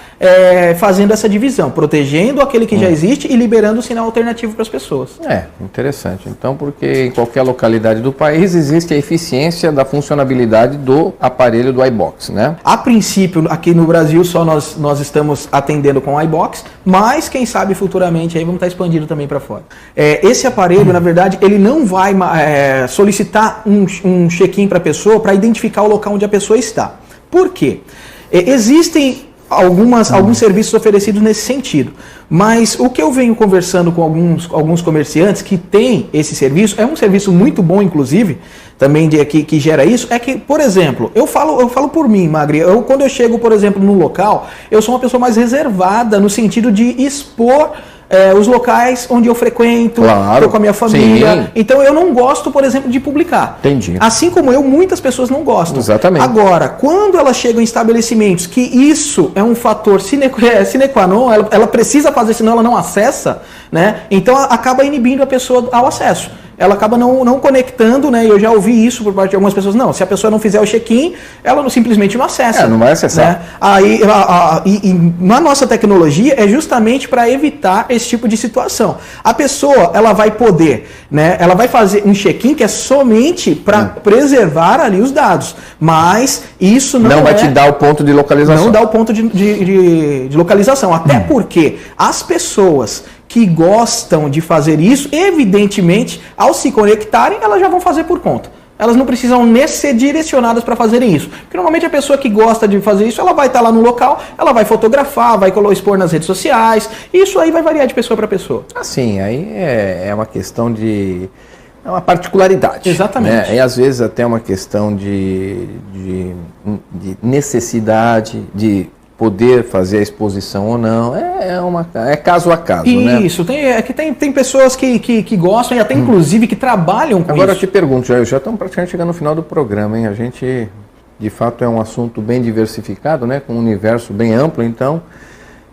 fazendo essa divisão, protegendo aquele que já existe e liberando o sinal alternativo para as pessoas. Interessante. Então, porque em qualquer localidade do país existe a eficiência da funcionalidade do aparelho do iBox, né? A princípio, aqui no Brasil, só nós estamos atendendo com o iBox, mas quem sabe futuramente aí vamos estar expandindo também para fora. Esse aparelho, na verdade, ele não vai solicitar um check-in para a pessoa para identificar o local onde a pessoa está. Por quê? Existem alguns serviços oferecidos nesse sentido, mas o que eu venho conversando com alguns comerciantes que têm esse serviço, é um serviço muito bom, inclusive, também que gera isso, é que, por exemplo, eu falo por mim, Magri, quando eu chego, por exemplo, no local, eu sou uma pessoa mais reservada no sentido de expor os locais onde eu frequento, claro, com a minha família. Sim. Então eu não gosto, por exemplo, de publicar. Entendi. Assim como muitas pessoas não gostam. Exatamente. Agora, quando elas chegam em estabelecimentos que isso é um fator sine qua non, ela precisa fazer, senão ela não acessa, né? Então acaba inibindo a pessoa ao acesso. Ela acaba não conectando, né? E eu já ouvi isso por parte de algumas pessoas. Não, se a pessoa não fizer o check-in, ela simplesmente não acessa. Não vai acessar. Né? Aí, na nossa tecnologia é justamente para evitar esse tipo de situação. A pessoa, ela vai poder, né? Ela vai fazer um check-in que é somente para preservar ali os dados. Mas isso não vai te dar o ponto de localização. Não dá o ponto de localização. Até porque as pessoas que gostam de fazer isso, evidentemente, ao se conectarem, elas já vão fazer por conta. Elas não precisam nem ser direcionadas para fazerem isso. Porque normalmente a pessoa que gosta de fazer isso, ela vai estar lá no local, ela vai fotografar, vai expor nas redes sociais. Isso aí vai variar de pessoa para pessoa. Assim, aí é uma questão de... É uma particularidade. Exatamente. Né? E às vezes até uma questão de necessidade, de poder fazer a exposição ou não, é caso a caso, né? Isso, tem pessoas que gostam e até inclusive que trabalham com Agora isso. eu te pergunto, já estamos praticamente chegando no final do programa, hein? A gente, de fato, é um assunto bem diversificado, né? Com um universo bem amplo, então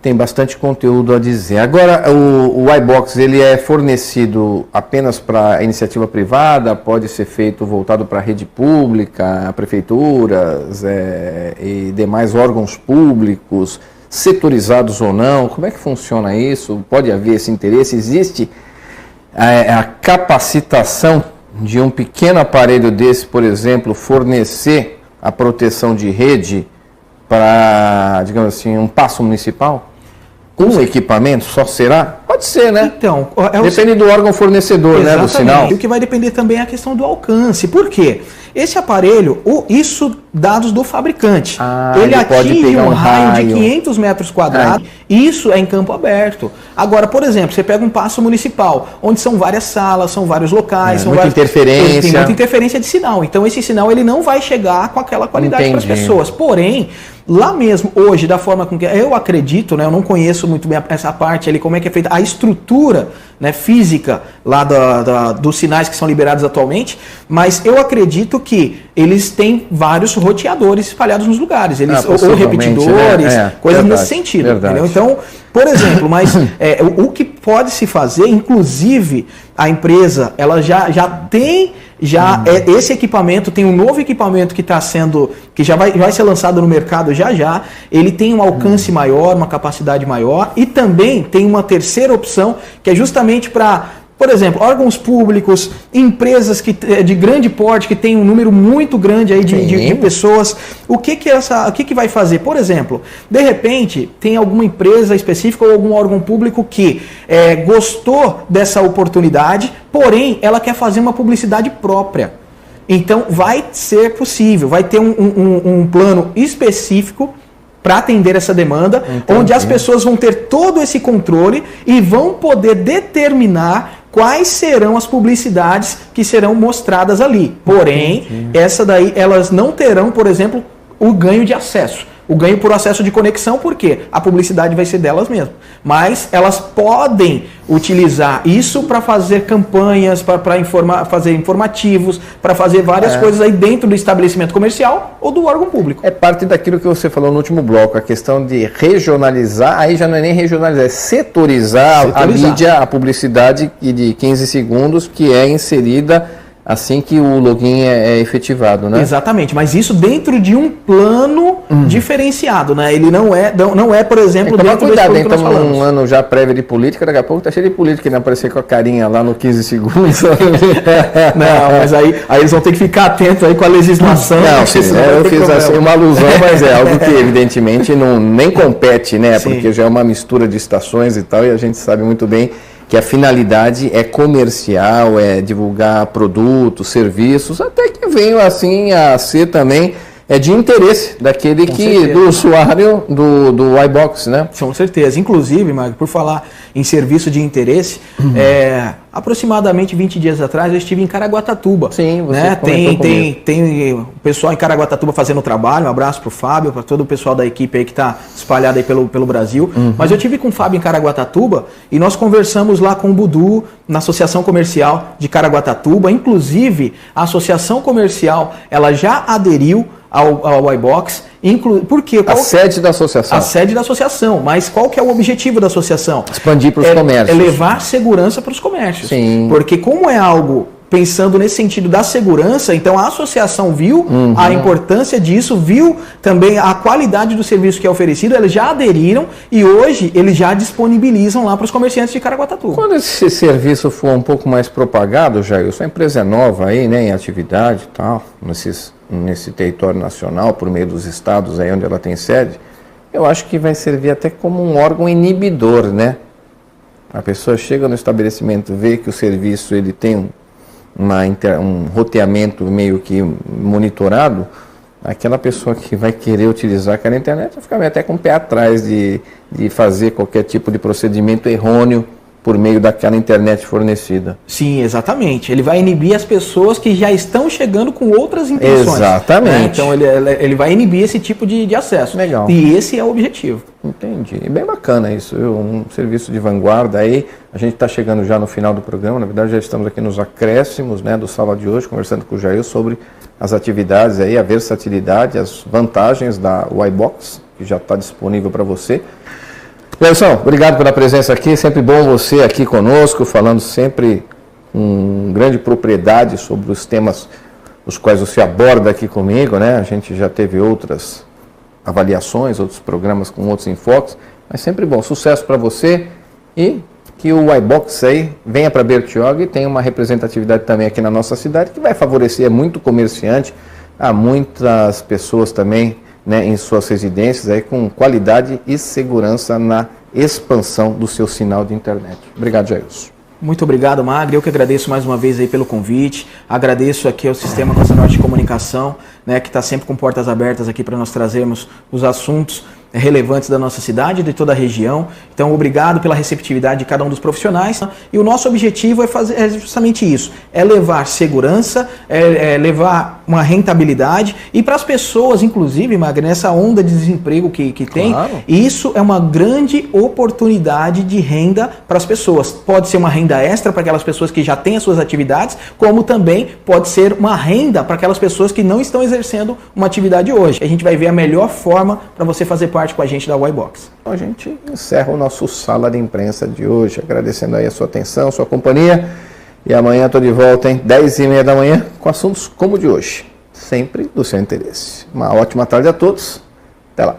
tem bastante conteúdo a dizer. Agora, o iBox, ele é fornecido apenas para iniciativa privada, pode ser feito voltado para a rede pública, prefeituras e demais órgãos públicos, setorizados ou não? Como é que funciona isso? Pode haver esse interesse? Existe a capacitação de um pequeno aparelho desse, por exemplo, fornecer a proteção de rede para, digamos assim, um paço municipal? Um equipamento só será? Pode ser, né? Então, depende do órgão fornecedor, né, do sinal. E o que vai depender também é a questão do alcance. Por quê? Esse aparelho, isso dados do fabricante. Ele atinge um raio de 500 metros quadrados. Isso é em campo aberto. Agora, por exemplo, você pega um paço municipal, onde são várias salas, são vários locais, são muita interferência. Tem muita interferência de sinal. Então, esse sinal ele não vai chegar com aquela qualidade para as pessoas. Porém, lá mesmo, hoje, da forma com que eu acredito, né, eu não conheço muito bem essa parte ali, como é que é feita a estrutura, né, física lá dos sinais que são liberados atualmente, mas eu acredito que eles têm vários roteadores espalhados nos lugares, ou repetidores, né? Coisas nesse sentido. Entendeu? Então, por exemplo, mas o que pode se fazer, inclusive a empresa ela já tem já esse equipamento tem um novo equipamento que já vai ser lançado no mercado já. Ele tem um alcance maior, uma capacidade maior, e também tem uma terceira opção que é justamente para, por exemplo, órgãos públicos, empresas de grande porte, que tem um número muito grande aí de pessoas. O que vai fazer? Por exemplo, de repente, tem alguma empresa específica ou algum órgão público que gostou dessa oportunidade, porém, ela quer fazer uma publicidade própria. Então, vai ser possível, vai ter um plano específico para atender essa demanda, onde as pessoas vão ter todo esse controle e vão poder determinar quais serão as publicidades que serão mostradas ali. Porém, essa daí, elas não terão, por exemplo, o ganho de acesso. O ganho por acesso de conexão, porque a publicidade vai ser delas mesmas. Mas elas podem utilizar isso para fazer campanhas, para fazer informativos, para fazer várias coisas aí dentro do estabelecimento comercial ou do órgão público. É parte daquilo que você falou no último bloco, a questão de regionalizar, aí já não é nem regionalizar, é setorizar. A mídia, a publicidade de 15 segundos que é inserida assim que o login é efetivado, né? Exatamente, mas isso dentro de um plano diferenciado, né? Ele não é, por exemplo, dentro desse plano que nós falamos. Um ano já prévio de política, daqui a pouco tá cheio de política, que não aparecer com a carinha lá no 15 segundos. Não, mas aí eles vão ter que ficar atentos aí com a legislação. Não, sim, eu fiz assim uma alusão, mas é algo que evidentemente nem compete, né? Sim. Porque já é uma mistura de estações e tal, e a gente sabe muito bem que a finalidade é comercial, é divulgar produtos, serviços, até que venham assim a ser também de interesse daquele do usuário do iBox, né? Com certeza. Inclusive, Magno, por falar em serviço de interesse, aproximadamente 20 dias atrás eu estive em Caraguatatuba. Sim, você tem o pessoal em Caraguatatuba fazendo trabalho. Um abraço para o Fábio, para todo o pessoal da equipe aí que está espalhado aí pelo Brasil. Mas eu estive com o Fábio em Caraguatatuba e nós conversamos lá com o Budu na Associação Comercial de Caraguatatuba. Inclusive, a Associação Comercial ela já aderiu ao iBox, por quê? A sede da associação. A sede da associação, mas qual que é o objetivo da associação? Expandir para os comércios. É levar segurança para os comércios. Sim. Porque como é algo pensando nesse sentido da segurança, então a associação viu a importância disso, viu também a qualidade do serviço que é oferecido, eles já aderiram e hoje eles já disponibilizam lá para os comerciantes de Caraguatatuba. Quando esse serviço for um pouco mais propagado, Jailson, a empresa é nova aí, né, em atividade e tal, nesse território nacional, por meio dos estados aí onde ela tem sede, eu acho que vai servir até como um órgão inibidor, né? A pessoa chega no estabelecimento, vê que o serviço ele tem um roteamento meio que monitorado, aquela pessoa que vai querer utilizar aquela internet vai ficar até com o pé atrás de fazer qualquer tipo de procedimento errôneo por meio daquela internet fornecida. Sim, exatamente. Ele vai inibir as pessoas que já estão chegando com outras intenções. Exatamente. Né? Então ele vai inibir esse tipo de acesso. Legal. E esse é o objetivo. Entendi. Bem bacana isso, viu? Um serviço de vanguarda aí. A gente está chegando já no final do programa, na verdade já estamos aqui nos acréscimos, né, do sábado de hoje, conversando com o Jair sobre as atividades aí, a versatilidade, as vantagens da iBox, que já está disponível para você. Jailson, obrigado pela presença aqui, sempre bom você aqui conosco, falando sempre com grande propriedade sobre os temas os quais você aborda aqui comigo, né? A gente já teve outras avaliações, outros programas com outros enfoques, mas sempre bom. Sucesso para você e que o iBox aí venha para Bertioga e tenha uma representatividade também aqui na nossa cidade, que vai favorecer muito comerciante, a muitas pessoas também, né, em suas residências aí, com qualidade e segurança na expansão do seu sinal de internet. Obrigado, Jailson. Muito obrigado, Magri. Eu que agradeço mais uma vez aí pelo convite. Agradeço aqui ao Sistema Costa Norte de Comunicação, né, que está sempre com portas abertas aqui para nós trazermos os assuntos relevantes da nossa cidade e de toda a região. Então, obrigado pela receptividade de cada um dos profissionais. E o nosso objetivo é justamente isso, é levar segurança, levar uma rentabilidade e para as pessoas, inclusive, Magri, nessa onda de desemprego que tem, claro, isso é uma grande oportunidade de renda para as pessoas. Pode ser uma renda extra para aquelas pessoas que já têm as suas atividades, como também pode ser uma renda para aquelas pessoas que não estão exercendo uma atividade hoje. A gente vai ver a melhor forma para você fazer parte com a gente da iBox. A gente encerra o nosso Sala de Imprensa de hoje, agradecendo aí a sua atenção, a sua companhia E amanhã estou de volta, hein? 10h30 da manhã, com assuntos como o de hoje. Sempre do seu interesse. Uma ótima tarde a todos. Até lá.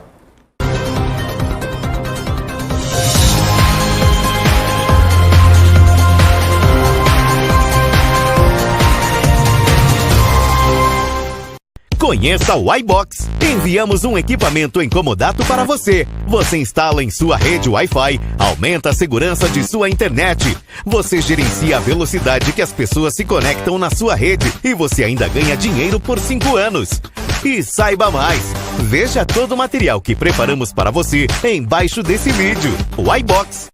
Conheça o iBox. Enviamos um equipamento incomodato para você. Você instala em sua rede Wi-Fi, aumenta a segurança de sua internet. Você gerencia a velocidade que as pessoas se conectam na sua rede e você ainda ganha dinheiro por 5 anos. E saiba mais. Veja todo o material que preparamos para você embaixo desse vídeo. O iBox.